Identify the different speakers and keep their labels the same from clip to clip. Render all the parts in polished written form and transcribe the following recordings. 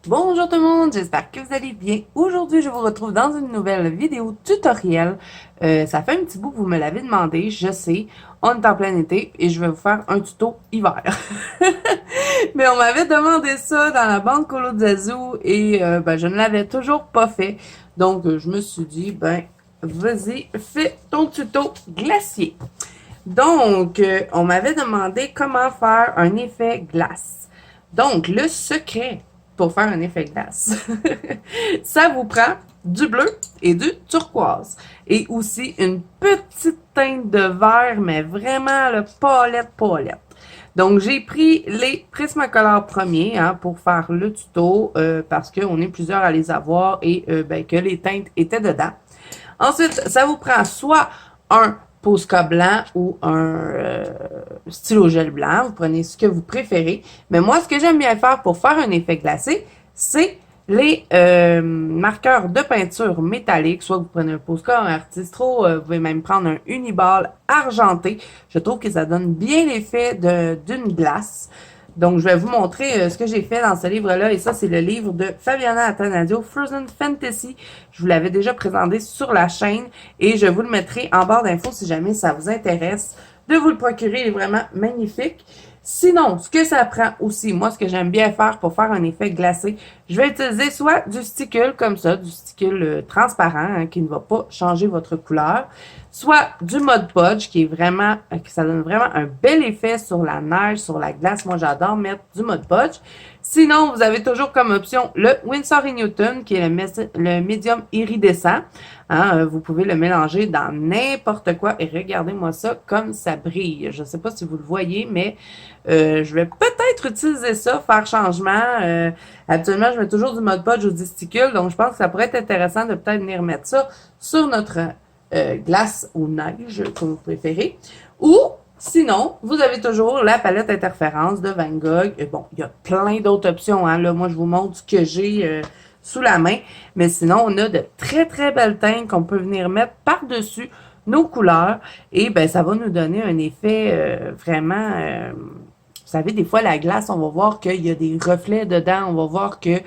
Speaker 1: Bonjour tout le monde, j'espère que vous allez bien. Aujourd'hui, je vous retrouve dans une nouvelle vidéo tutoriel. Ça fait un petit bout que vous me l'avez demandé, je sais. On est en plein été et je vais vous faire un tuto hiver. Mais on m'avait demandé ça dans la bande Colo de Zazou et je ne l'avais toujours pas fait. Donc, je me suis dit, vas-y, fais ton tuto glacier. Donc, on m'avait demandé comment faire un effet glace. Donc, le secret pour faire un effet glace, ça vous prend du bleu et du turquoise. Et aussi une petite teinte de vert, mais vraiment le palette. Donc, j'ai pris les Prismacolor premiers pour faire le tuto parce qu'on est plusieurs à les avoir et que les teintes étaient dedans. Ensuite, ça vous prend soit un Posca blanc ou un stylo gel blanc. Vous prenez ce que vous préférez. Mais moi, ce que j'aime bien faire pour faire un effet glacé, c'est les marqueurs de peinture métallique. Soit vous prenez un Posca, un Artistro, vous pouvez même prendre un Uniball argenté. Je trouve que ça donne bien l'effet d'une glace. Donc, je vais vous montrer ce que j'ai fait dans ce livre-là. Et ça, c'est le livre de Fabiana Attanasio, Frozen Fantasy. Je vous l'avais déjà présenté sur la chaîne et je vous le mettrai en barre d'infos si jamais ça vous intéresse de vous le procurer. Il est vraiment magnifique. Sinon, ce que ça prend aussi, moi, ce que j'aime bien faire pour faire un effet glacé, je vais utiliser soit du sticule comme ça, du sticule transparent qui ne va pas changer votre couleur, soit du Mod Podge qui est vraiment, ça donne vraiment un bel effet sur la neige, sur la glace. Moi, j'adore mettre du Mod Podge. Sinon, vous avez toujours comme option le Winsor & Newton qui est le médium iridescent. Vous pouvez le mélanger dans n'importe quoi et regardez-moi ça comme ça brille. Je ne sais pas si vous le voyez, mais je vais peut-être utiliser ça, faire changement. Habituellement, je mets toujours du Mod Podge ou du sticule, donc je pense que ça pourrait être intéressant de peut-être venir mettre ça sur notre glace ou neige, comme vous préférez. Ou sinon, vous avez toujours la palette Interférence de Van Gogh. Bon, il y a plein d'autres options. Là, moi, je vous montre ce que j'ai sous la main. Mais sinon, on a de très, très belles teintes qu'on peut venir mettre par-dessus nos couleurs. Et ça va nous donner un effet vraiment... vous savez, des fois, la glace, on va voir qu'il y a des reflets dedans. On va voir que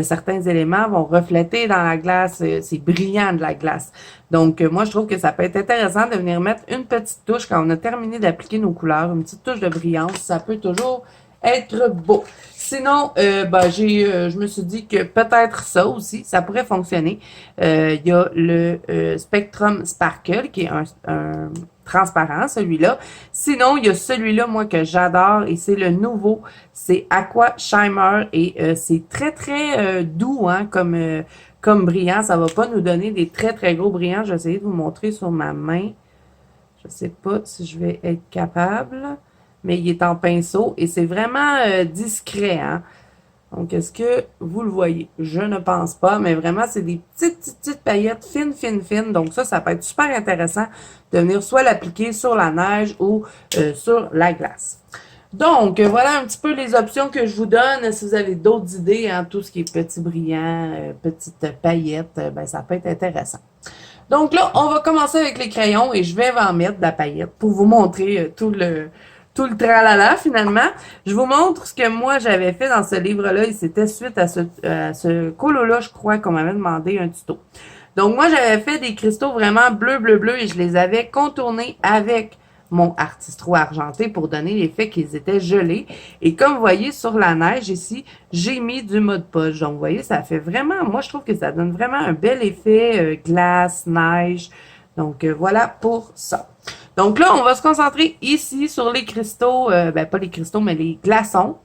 Speaker 1: certains éléments vont refléter dans la glace. C'est brillant de la glace. Donc, moi, je trouve que ça peut être intéressant de venir mettre une petite touche quand on a terminé d'appliquer nos couleurs. Une petite touche de brillance. Ça peut toujours être beau. Sinon, je me suis dit que peut-être ça aussi, ça pourrait fonctionner. Il y a le Spectrum Sparkle qui est un transparent, celui-là. Sinon, il y a celui-là, moi, que j'adore et c'est le nouveau. C'est Aqua Shimmer et c'est très, très doux comme brillant. Ça va pas nous donner des très, très gros brillants. Je vais essayer de vous montrer sur ma main. Je sais pas si je vais être capable, mais il est en pinceau et c'est vraiment discret, hein. Donc, est-ce que vous le voyez? Je ne pense pas, mais vraiment, c'est des petites paillettes fines. Donc, ça peut être super intéressant de venir soit l'appliquer sur la neige ou sur la glace. Donc, voilà un petit peu les options que je vous donne. Si vous avez d'autres idées, tout ce qui est petit brillant, petites paillettes, ça peut être intéressant. Donc là, on va commencer avec les crayons et je vais en mettre de la paillette pour vous montrer tout le tralala finalement. Je vous montre ce que moi j'avais fait dans ce livre-là et c'était suite à ce colo-là, je crois qu'on m'avait demandé un tuto. Donc moi j'avais fait des cristaux vraiment bleu et je les avais contournés avec mon Artistro argenté pour donner l'effet qu'ils étaient gelés. Et comme vous voyez sur la neige ici, j'ai mis du Mod Podge. Donc vous voyez, ça fait vraiment, moi je trouve que ça donne vraiment un bel effet glace, neige. Donc voilà pour ça. Donc là, on va se concentrer ici sur les cristaux, pas les cristaux, mais les glaçons.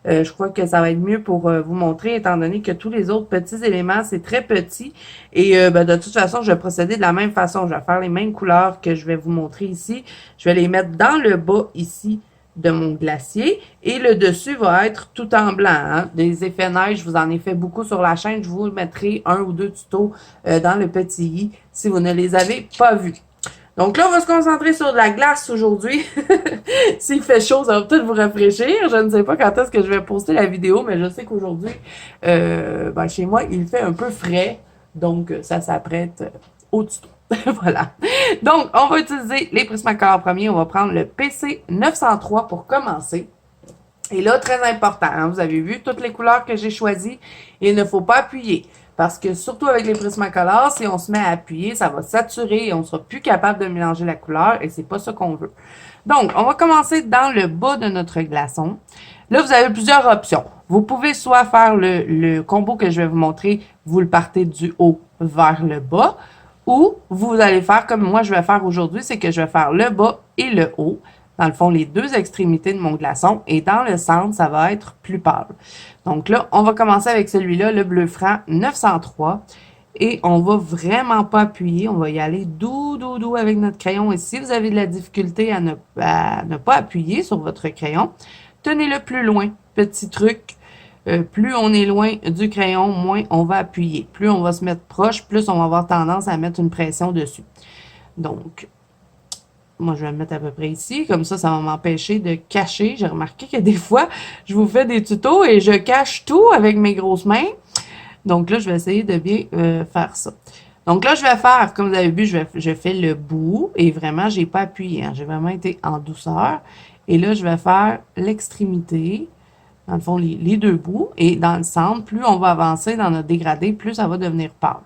Speaker 1: Je crois que ça va être mieux pour vous montrer, étant donné que tous les autres petits éléments, c'est très petit. Et de toute façon, je vais procéder de la même façon. Je vais faire les mêmes couleurs que je vais vous montrer ici. Je vais les mettre dans le bas ici de mon glacier. Et le dessus va être tout en blanc. Hein. Des effets neige, je vous en ai fait beaucoup sur la chaîne. Je vous mettrai un ou deux tutos dans le petit i si vous ne les avez pas vus. Donc là, on va se concentrer sur de la glace aujourd'hui. S'il fait chaud, ça va peut-être vous rafraîchir. Je ne sais pas quand est-ce que je vais poster la vidéo, mais je sais qu'aujourd'hui, chez moi, il fait un peu frais. Donc, ça s'apprête au tuto. Voilà. Donc, on va utiliser les Prismacolor premiers. On va prendre le PC 903 pour commencer. Et là, très important, hein, vous avez vu toutes les couleurs que j'ai choisies, il ne faut pas appuyer. Parce que surtout avec les Prismacolor, si on se met à appuyer, ça va saturer et on sera plus capable de mélanger la couleur et c'est pas ça qu'on veut. Donc, on va commencer dans le bas de notre glaçon. Là, vous avez plusieurs options. Vous pouvez soit faire le combo que je vais vous montrer, vous le partez du haut vers le bas, ou vous allez faire comme moi je vais faire aujourd'hui, c'est que je vais faire le bas et le haut. Dans le fond, les deux extrémités de mon glaçon. Et dans le centre, ça va être plus pâle. Donc là, on va commencer avec celui-là, le bleu franc 903. Et on va vraiment pas appuyer. On va y aller doux, doux, doux avec notre crayon. Et si vous avez de la difficulté à ne pas appuyer sur votre crayon, tenez-le plus loin. Petit truc. Plus on est loin du crayon, moins on va appuyer. Plus on va se mettre proche, plus on va avoir tendance à mettre une pression dessus. Donc, moi, je vais me mettre à peu près ici. Comme ça va m'empêcher de cacher. J'ai remarqué que des fois, je vous fais des tutos et je cache tout avec mes grosses mains. Donc là, je vais essayer de bien faire ça. Donc là, je vais faire, comme vous avez vu, je fais le bout et vraiment, j'ai pas appuyé. Hein, j'ai vraiment été en douceur. Et là, je vais faire l'extrémité, dans le fond, les deux bouts. Et dans le centre, plus on va avancer dans notre dégradé, plus ça va devenir pâle.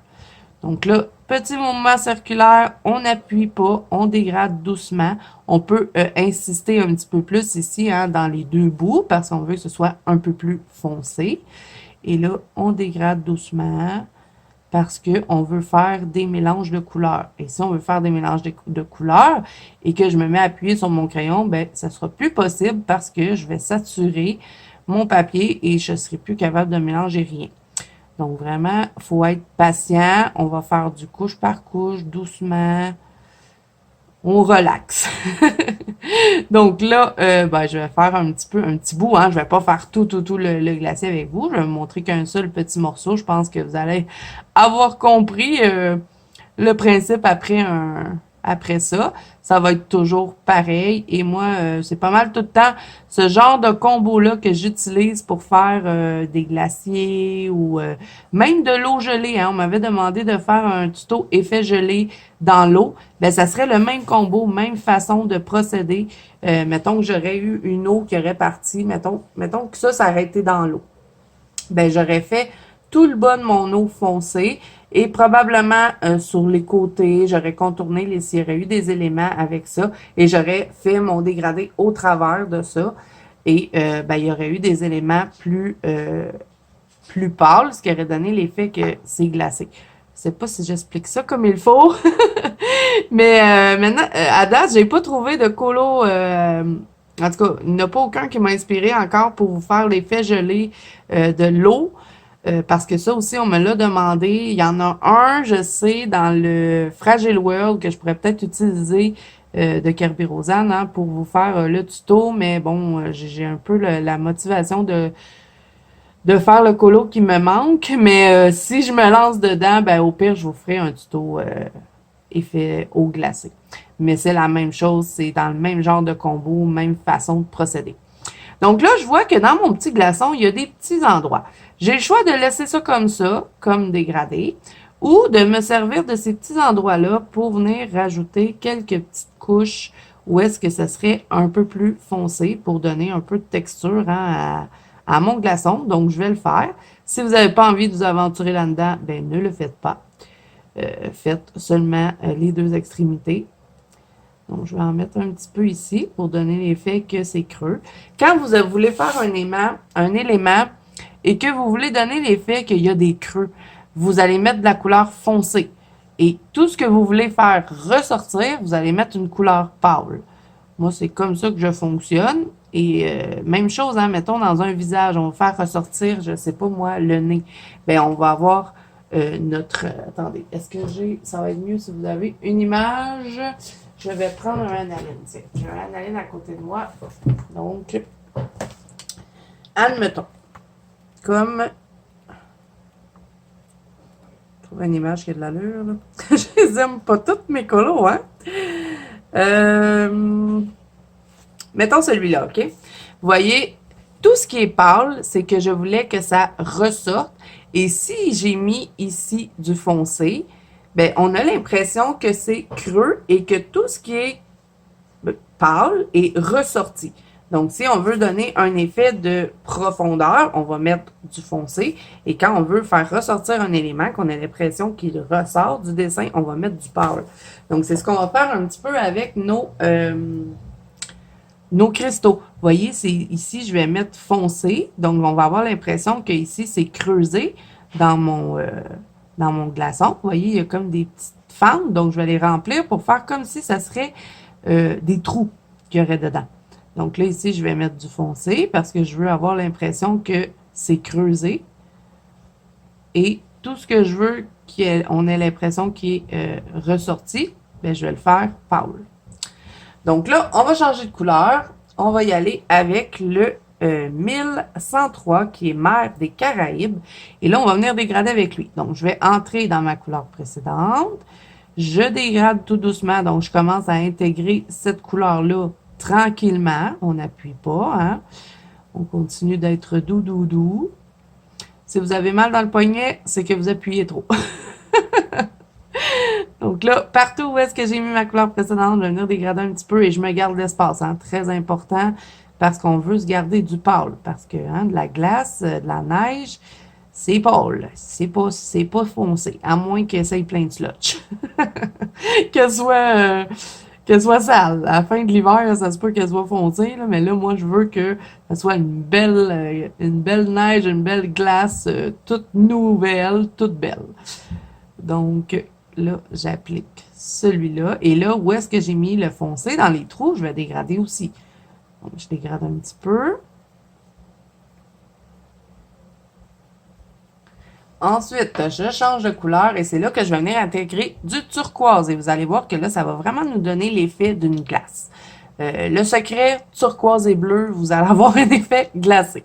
Speaker 1: Donc là, petit mouvement circulaire, on n'appuie pas, on dégrade doucement. On peut insister un petit peu plus ici hein, dans les deux bouts parce qu'on veut que ce soit un peu plus foncé. Et là, on dégrade doucement parce qu'on veut faire des mélanges de couleurs. Et si on veut faire des mélanges de couleurs et que je me mets à appuyer sur mon crayon, ben ça sera plus possible parce que je vais saturer mon papier et je ne serai plus capable de mélanger rien. Donc, vraiment, il faut être patient. On va faire du couche par couche, doucement. On relaxe. Donc là, je vais faire un petit bout. Hein. Je vais pas faire tout le glacier avec vous. Je vais vous montrer qu'un seul petit morceau. Je pense que vous allez avoir compris le principe après ça. Ça va être toujours pareil. Et moi, c'est pas mal tout le temps ce genre de combo-là que j'utilise pour faire des glaciers ou même de l'eau gelée. Hein. On m'avait demandé de faire un tuto effet gelé dans l'eau. Ben, ça serait le même combo, même façon de procéder. Mettons que j'aurais eu une eau qui aurait parti. Mettons que ça aurait été dans l'eau. Ben, j'aurais fait tout le bas de mon eau foncée et probablement sur les côtés, j'aurais contourné s'il y aurait eu des éléments avec ça et j'aurais fait mon dégradé au travers de ça et il y aurait eu des éléments plus pâles, ce qui aurait donné l'effet que c'est glacé. Je sais pas si j'explique ça comme il faut, mais maintenant, à date, j'ai pas trouvé de colo. En tout cas, il n'y en a pas aucun qui m'a inspiré encore pour vous faire l'effet gelé de l'eau. Parce que ça aussi, on me l'a demandé. Il y en a un, je sais, dans le Fragile World que je pourrais peut-être utiliser de Kerby Rosanne hein, pour vous faire le tuto. Mais bon, j'ai un peu la motivation de faire le colo qui me manque. Mais si je me lance dedans, ben au pire, je vous ferai un tuto effet eau glacée. Mais c'est la même chose, c'est dans le même genre de combo, même façon de procéder. Donc là, je vois que dans mon petit glaçon, il y a des petits endroits. J'ai le choix de laisser ça, comme dégradé, ou de me servir de ces petits endroits-là pour venir rajouter quelques petites couches où est-ce que ça serait un peu plus foncé pour donner un peu de texture hein, à mon glaçon. Donc, je vais le faire. Si vous n'avez pas envie de vous aventurer là-dedans, ben ne le faites pas. Faites seulement les deux extrémités. Donc, je vais en mettre un petit peu ici pour donner l'effet que c'est creux. Quand vous voulez faire un élément et que vous voulez donner l'effet qu'il y a des creux, vous allez mettre de la couleur foncée. Et tout ce que vous voulez faire ressortir, vous allez mettre une couleur pâle. Moi, c'est comme ça que je fonctionne. Et même chose, hein, mettons dans un visage, on va faire ressortir, je sais pas moi, le nez. Ben, on va avoir notre... attendez, est-ce que ça va être mieux si vous avez une image... Je vais prendre un analine. Tiens, j'ai un analine à côté de moi. Donc, admettons, comme... Je trouve une image qui a de l'allure, là. Je les aime pas toutes mes colos, hein? Mettons celui-là, OK? Vous voyez, tout ce qui est pâle, c'est que je voulais que ça ressorte. Et si j'ai mis ici du foncé, ben, on a l'impression que c'est creux et que tout ce qui est pâle est ressorti. Donc, si on veut donner un effet de profondeur, on va mettre du foncé. Et quand on veut faire ressortir un élément, qu'on a l'impression qu'il ressort du dessin, on va mettre du pâle. Donc, c'est ce qu'on va faire un petit peu avec nos cristaux. Vous voyez, ici, je vais mettre foncé. Donc, on va avoir l'impression que ici, c'est creusé dans mon glaçon. Vous voyez, il y a comme des petites fentes. Donc, je vais les remplir pour faire comme si ça serait des trous qu'il y aurait dedans. Donc là, ici, je vais mettre du foncé parce que je veux avoir l'impression que c'est creusé. Et tout ce que je veux qu'on ait l'impression qu'il est ressorti, bien, je vais le faire pâle. Donc là, on va changer de couleur. On va y aller avec le 1103 qui est mer des Caraïbes. Et là, on va venir dégrader avec lui. Donc, je vais entrer dans ma couleur précédente. Je dégrade tout doucement. Donc, je commence à intégrer cette couleur-là tranquillement. On n'appuie pas. Hein? On continue d'être doux, doux, doux. Si vous avez mal dans le poignet, c'est que vous appuyez trop. Donc là, partout où est-ce que j'ai mis ma couleur précédente, je vais venir dégrader un petit peu et je me garde l'espace. Hein? Très important parce qu'on veut se garder du pâle. Parce que hein, de la glace, de la neige, c'est pâle. C'est pas foncé. À moins qu'elle essaye plein de slotch. Qu'elle soit sale. À la fin de l'hiver, ça se peut qu'elle soit foncée, là, mais là, moi, je veux que ça soit une belle neige, une belle glace, toute nouvelle, toute belle. Donc, là, j'applique celui-là. Et là, où est-ce que j'ai mis le foncé? Dans les trous, je vais dégrader aussi. Donc, je dégrade un petit peu. Ensuite, je change de couleur et c'est là que je vais venir intégrer du turquoise. Et vous allez voir que là, ça va vraiment nous donner l'effet d'une glace. Le secret, turquoise et bleu, vous allez avoir un effet glacé.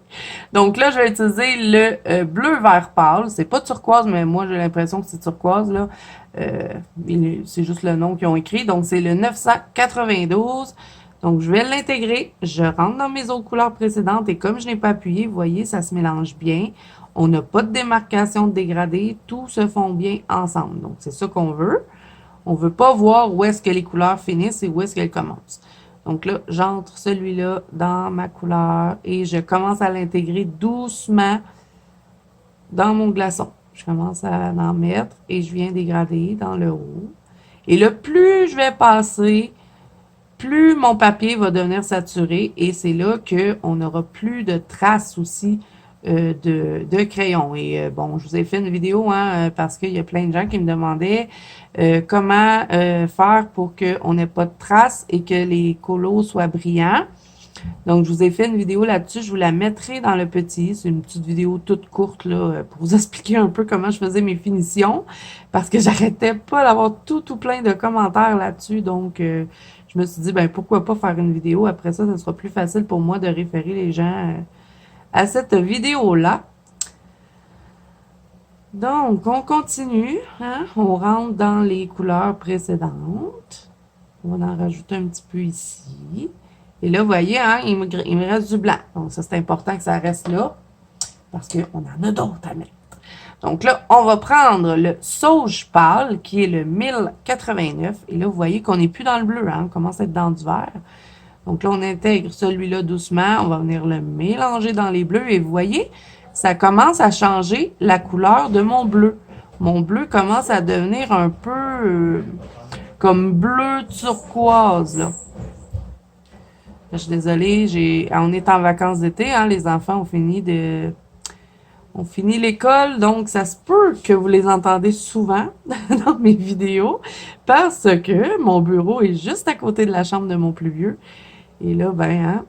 Speaker 1: Donc là, je vais utiliser le bleu vert pâle. C'est pas turquoise, mais moi, j'ai l'impression que c'est turquoise, là. C'est juste le nom qu'ils ont écrit. Donc, c'est le 992. Donc, je vais l'intégrer. Je rentre dans mes autres couleurs précédentes et comme je n'ai pas appuyé, vous voyez, ça se mélange bien. On n'a pas de démarcation de dégradé. Tout se fond bien ensemble. Donc, c'est ça qu'on veut. On veut pas voir où est-ce que les couleurs finissent et où est-ce qu'elles commencent. Donc là, j'entre celui-là dans ma couleur et je commence à l'intégrer doucement dans mon glaçon. Je commence à en mettre et je viens dégrader dans le haut. Et là, plus je vais passer, plus mon papier va devenir saturé et c'est là qu'on n'aura plus de traces aussi de crayon. Et bon, je vous ai fait une vidéo hein, parce qu'il y a plein de gens qui me demandaient comment faire pour qu'on n'ait pas de traces et que les colos soient brillants. Donc, je vous ai fait une vidéo là-dessus. Je vous la mettrai dans le petit. C'est une petite vidéo toute courte là pour vous expliquer un peu comment je faisais mes finitions parce que j'arrêtais pas d'avoir tout plein de commentaires là-dessus. Donc, je me suis dit, ben pourquoi pas faire une vidéo. Après ça, ça sera plus facile pour moi de référer les gens à cette vidéo-là. Donc, on continue. Hein? On rentre dans les couleurs précédentes. On va en rajouter un petit peu ici. Et là, vous voyez, hein, il me reste du blanc. Donc, ça, c'est important que ça reste là. Parce qu'on en a d'autres à mettre. Donc là, on va prendre le sauge pâle, qui est le 1089. Et là, vous voyez qu'on n'est plus dans le bleu. Hein, on commence à être dans du vert. Donc là, on intègre celui-là doucement. On va venir le mélanger dans les bleus. Et vous voyez, ça commence à changer la couleur de mon bleu. Mon bleu commence à devenir un peu comme bleu turquoise, là. Je suis désolée, on est en vacances d'été, hein, les enfants ont fini l'école, donc ça se peut que vous les entendez souvent dans mes vidéos parce que mon bureau est juste à côté de la chambre de mon plus vieux. Et là, ben, hein,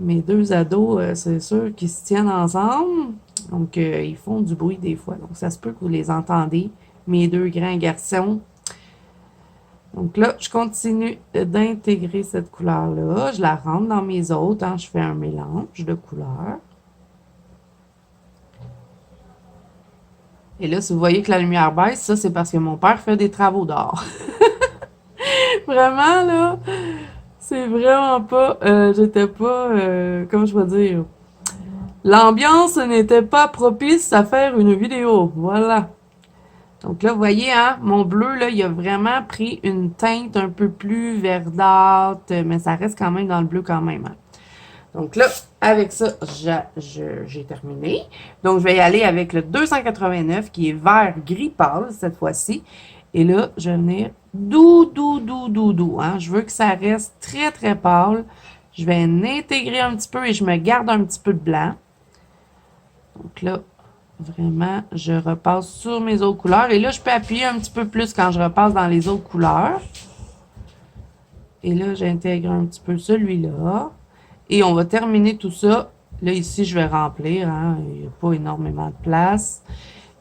Speaker 1: mes deux ados, c'est sûr qu'ils se tiennent ensemble. Donc, ils font du bruit des fois. Donc, ça se peut que vous les entendez, mes deux grands garçons. Donc là, je continue d'intégrer cette couleur-là. Je la rentre dans mes autres. Hein, je fais un mélange de couleurs. Et là, si vous voyez que la lumière baisse, ça, c'est parce que mon père fait des travaux dehors. Vraiment, là, c'est vraiment pas... j'étais pas... comment je peux dire? L'ambiance n'était pas propice à faire une vidéo. Voilà. Donc là, vous voyez, hein, mon bleu, là, il a vraiment pris une teinte un peu plus verdâtre, mais ça reste quand même dans le bleu quand même. Hein. Donc là, avec ça, j'ai terminé. Donc, je vais y aller avec le 289 qui est vert gris pâle cette fois-ci. Et là, je vais venir doux. Hein? Je veux que ça reste très, très pâle. Je vais l'intégrer un petit peu et je me garde un petit peu de blanc. Donc là, vraiment, je repasse sur mes autres couleurs. Et là, je peux appuyer un petit peu plus quand je repasse dans les autres couleurs. Et là, j'intègre un petit peu celui-là. Et on va terminer tout ça. Là, ici, je vais remplir. Hein? Il n'y a pas énormément de place.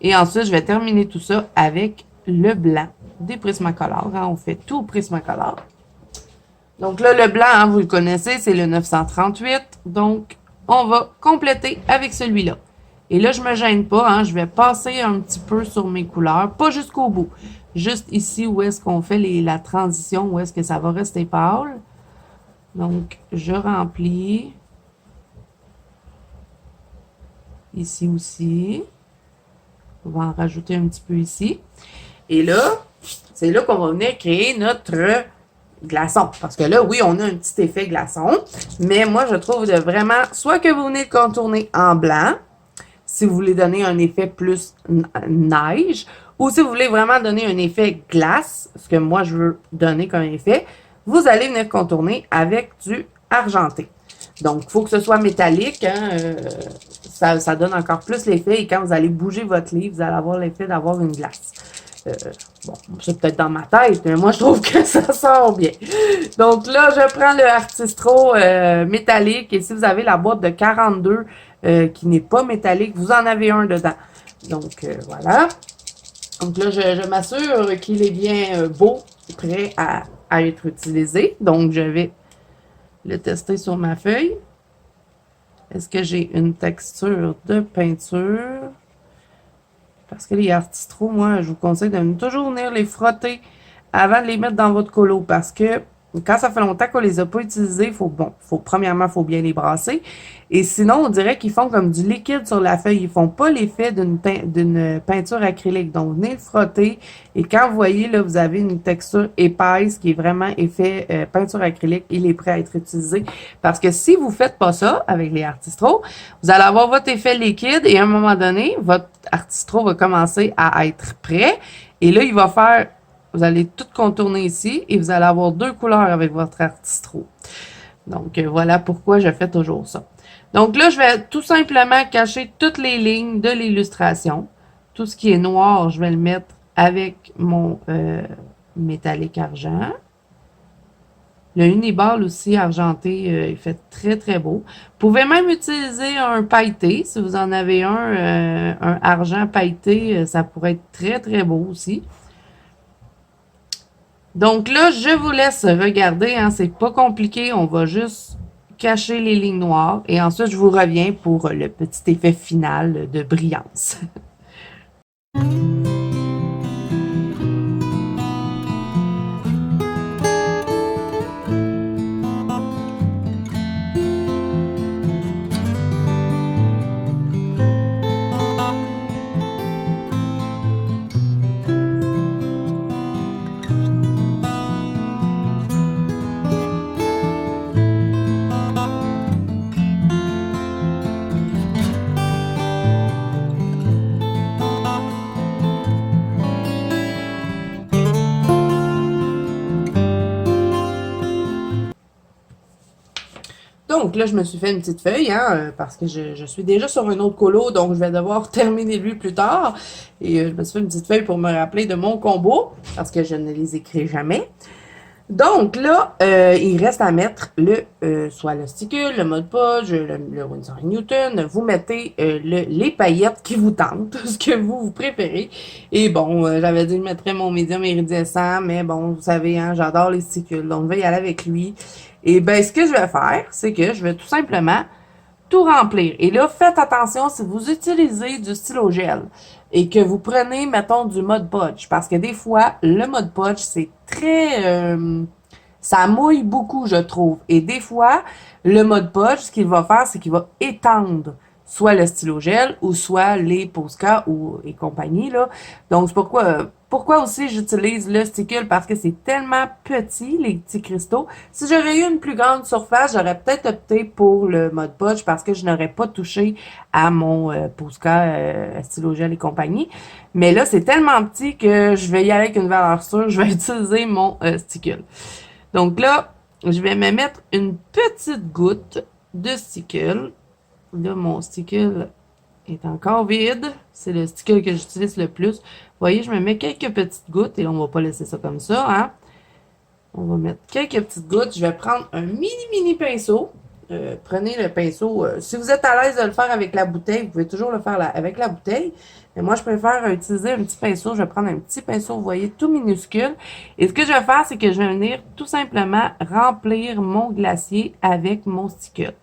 Speaker 1: Et ensuite, je vais terminer tout ça avec le blanc des Prismacolor. Hein? On fait tout Prismacolor. Donc là, le blanc, hein, vous le connaissez, c'est le 938. Donc, on va compléter avec celui-là. Et là, je me gêne pas. Hein? Je vais passer un petit peu sur mes couleurs. Pas jusqu'au bout. Juste ici où est-ce qu'on fait la transition, où est-ce que ça va rester pâle. Donc, je remplis. Ici aussi. On va en rajouter un petit peu ici. Et là, c'est là qu'on va venir créer notre glaçon. Parce que là, oui, on a un petit effet glaçon. Mais moi, je trouve de vraiment, soit que vous venez le contourner en blanc, si vous voulez donner un effet plus neige, ou si vous voulez vraiment donner un effet glace, ce que moi, je veux donner comme effet, vous allez venir contourner avec du argenté. Donc, il faut que ce soit métallique. Hein, ça donne encore plus l'effet. Et quand vous allez bouger votre livre, vous allez avoir l'effet d'avoir une glace. Bon, c'est peut-être dans ma tête, mais moi, je trouve que ça sort bien. Donc là, je prends le Artistro métallique. Et si vous avez la boîte de 42 qui n'est pas métallique, vous en avez un dedans. Donc, voilà. Donc là, je m'assure qu'il est bien beau, prêt à être utilisé. Donc, je vais le tester sur ma feuille. Est-ce que j'ai une texture de peinture? Parce que les Artistro, moi, je vous conseille de toujours venir les frotter avant de les mettre dans votre colo. Parce que quand ça fait longtemps qu'on les a pas utilisés, premièrement, il faut bien les brasser. Et sinon, on dirait qu'ils font comme du liquide sur la feuille. Ils font pas l'effet d'une peinture acrylique. Donc, venez le frotter. Et quand vous voyez, là, vous avez une texture épaisse qui est vraiment effet peinture acrylique. Il est prêt à être utilisé. Parce que si vous faites pas ça avec les Artistro, vous allez avoir votre effet liquide et à un moment donné, votre Artistro va commencer à être prêt. Et là, il va faire... Vous allez tout contourner ici et vous allez avoir deux couleurs avec votre Artistro. Donc, voilà pourquoi je fais toujours ça. Donc là, je vais tout simplement cacher toutes les lignes de l'illustration. Tout ce qui est noir, je vais le mettre avec mon métallique argent. Le uniball aussi argenté, il fait très très beau. Vous pouvez même utiliser un pailleté. Si vous en avez un argent pailleté, ça pourrait être très très beau aussi. Donc là, je vous laisse regarder, hein, c'est pas compliqué, on va juste cacher les lignes noires et ensuite je vous reviens pour le petit effet final de brillance. Donc là, je me suis fait une petite feuille, hein, parce que je suis déjà sur un autre colo, donc je vais devoir terminer lui plus tard. Et je me suis fait une petite feuille pour me rappeler de mon combo, parce que je ne les écris jamais. Donc là, il reste à mettre soit le sticule, le Mod Podge, le Winsor & Newton. Vous mettez les paillettes qui vous tentent, ce que vous préférez. Et bon, j'avais dit que je mettrais mon médium iridescent, mais bon, vous savez, hein, j'adore les sticules, donc je vais y aller avec lui. Et ben, ce que je vais faire, c'est que je vais tout simplement tout remplir. Et là, faites attention si vous utilisez du stylo gel et que vous prenez, mettons, du Mod Podge. Parce que des fois, le Mod Podge, c'est très... ça mouille beaucoup, je trouve. Et des fois, le Mod Podge, ce qu'il va faire, c'est qu'il va étendre soit le stylo gel ou soit les Posca et compagnie, là. Donc, c'est pourquoi aussi j'utilise le sticule, parce que c'est tellement petit, les petits cristaux. Si j'aurais eu une plus grande surface, j'aurais peut-être opté pour le mode punch parce que je n'aurais pas touché à mon Posca stylo gel et compagnie. Mais là, c'est tellement petit que je vais y aller avec une valeur sûre. Je vais utiliser mon sticule. Donc là, je vais me mettre une petite goutte de sticule. Là, mon sticule est encore vide. C'est le sticule que j'utilise le plus. Vous voyez, je me mets quelques petites gouttes. Et là, on va pas laisser ça comme ça, hein. On va mettre quelques petites gouttes. Je vais prendre un mini pinceau. Prenez le pinceau. Si vous êtes à l'aise de le faire avec la bouteille, vous pouvez toujours le faire avec la bouteille. Mais moi, je préfère utiliser un petit pinceau. Je vais prendre un petit pinceau, vous voyez, tout minuscule. Et ce que je vais faire, c'est que je vais venir tout simplement remplir mon glacier avec mon sticule.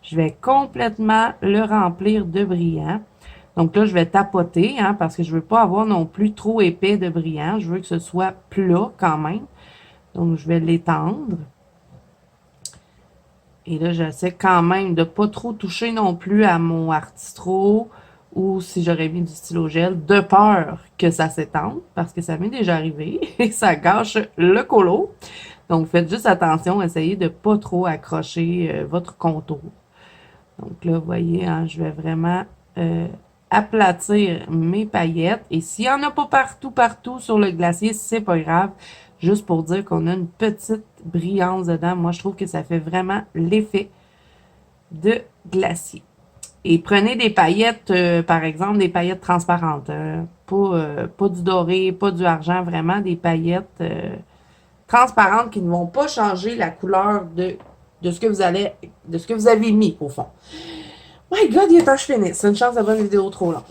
Speaker 1: Je vais complètement le remplir de brillant. Donc là, je vais tapoter, hein, parce que je veux pas avoir non plus trop épais de brillant. Je veux que ce soit plat quand même. Donc, je vais l'étendre. Et là, j'essaie quand même de pas trop toucher non plus à mon Artistro ou si j'aurais mis du stylo gel, de peur que ça s'étende, parce que ça m'est déjà arrivé et ça gâche le colo. Donc, faites juste attention, essayez de pas trop accrocher votre contour. Donc là, vous voyez, hein, je vais vraiment aplatir mes paillettes. Et s'il n'y en a pas partout sur le glacier, c'est pas grave. Juste pour dire qu'on a une petite brillance dedans. Moi, je trouve que ça fait vraiment l'effet de glacier. Et prenez des paillettes, par exemple, des paillettes transparentes. Pas du doré, pas du argent, vraiment des paillettes transparentes qui ne vont pas changer la couleur de ce que vous avez mis, au fond. My God, il est temps que je finisse. C'est une chance d'avoir une vidéo trop longue.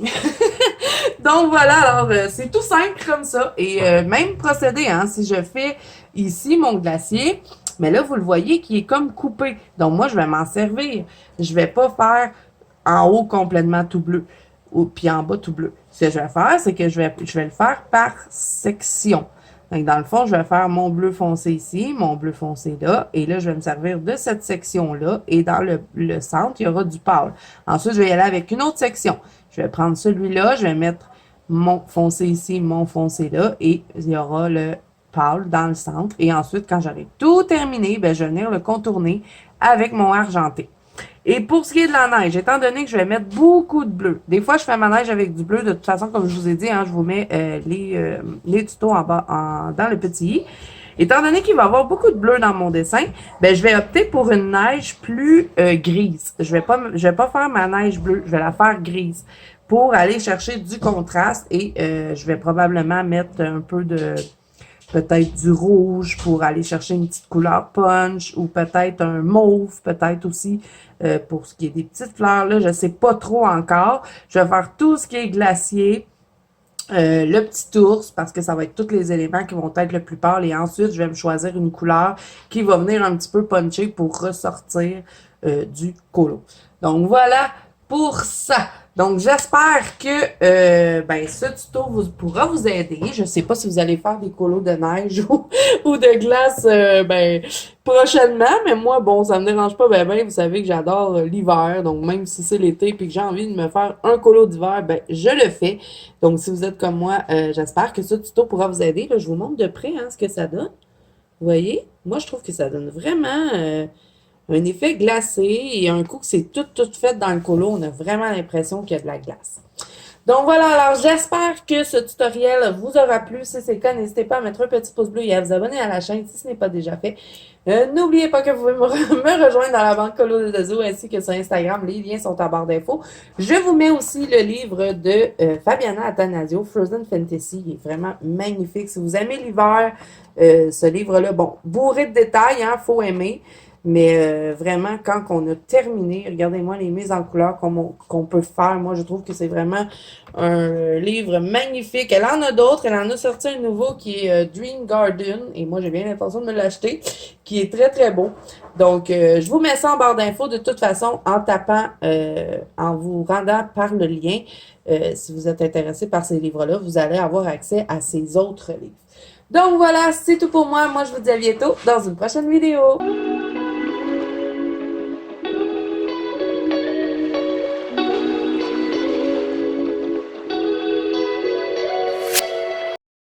Speaker 1: Donc voilà, alors c'est tout simple comme ça. Et même procédé, hein, si je fais ici mon glacier, mais là, vous le voyez qui est comme coupé. Donc moi, je vais m'en servir. Je vais pas faire en haut complètement tout bleu, ou puis en bas tout bleu. Ce que je vais faire, c'est que je vais le faire par section. Donc, dans le fond, je vais faire mon bleu foncé ici, mon bleu foncé là, et là, je vais me servir de cette section-là, et dans le centre, il y aura du pâle. Ensuite, je vais y aller avec une autre section. Je vais prendre celui-là, je vais mettre mon foncé ici, mon foncé là, et il y aura le pâle dans le centre. Et ensuite, quand j'aurai tout terminé, ben, je vais venir le contourner avec mon argenté. Et pour ce qui est de la neige, étant donné que je vais mettre beaucoup de bleu, des fois je fais ma neige avec du bleu, de toute façon, comme je vous ai dit, hein, je vous mets les tutos en bas dans le petit i. Étant donné qu'il va y avoir beaucoup de bleu dans mon dessin, ben je vais opter pour une neige plus grise. Je vais pas faire ma neige bleue, je vais la faire grise pour aller chercher du contraste et je vais probablement mettre un peu de peut-être du rouge pour aller chercher une petite couleur punch ou peut-être un mauve, peut-être aussi pour ce qui est des petites fleurs là, je sais pas trop encore. Je vais faire tout ce qui est glacier, le petit ours parce que ça va être tous les éléments qui vont être le plus pâle et ensuite je vais me choisir une couleur qui va venir un petit peu puncher pour ressortir du colo. Donc voilà pour ça. Donc, j'espère que ce tuto pourra vous aider. Je sais pas si vous allez faire des colos de neige ou de glace prochainement, mais moi, bon, ça me dérange pas ben. Vous savez que j'adore l'hiver, donc même si c'est l'été et que j'ai envie de me faire un colo d'hiver, ben je le fais. Donc, si vous êtes comme moi, j'espère que ce tuto pourra vous aider. Là, je vous montre de près ce que ça donne. Vous voyez? Moi, je trouve que ça donne vraiment un effet glacé et un coup que c'est tout fait dans le colo, on a vraiment l'impression qu'il y a de la glace. Donc voilà, alors j'espère que ce tutoriel vous aura plu. Si c'est le cas, n'hésitez pas à mettre un petit pouce bleu et à vous abonner à la chaîne si ce n'est pas déjà fait. N'oubliez pas que vous pouvez me rejoindre dans la banque Colo de Zoo ainsi que sur Instagram. Les liens sont en barre d'infos. Je vous mets aussi le livre de Fabiana Attanasio, Frozen Fantasy. Il est vraiment magnifique. Si vous aimez l'hiver, ce livre-là, bon, bourré de détails, hein, faut aimer. Mais vraiment, quand on a terminé, regardez-moi les mises en couleur qu'on peut faire. Moi, je trouve que c'est vraiment un livre magnifique. Elle en a d'autres. Elle en a sorti un nouveau qui est Dream Garden. Et moi, j'ai bien l'intention de me l'acheter, qui est très, très beau. Donc, je vous mets ça en barre d'infos de toute façon en tapant, en vous rendant par le lien. Si vous êtes intéressé par ces livres-là, vous allez avoir accès à ces autres livres. Donc voilà, c'est tout pour moi. Moi, je vous dis à bientôt dans une prochaine vidéo.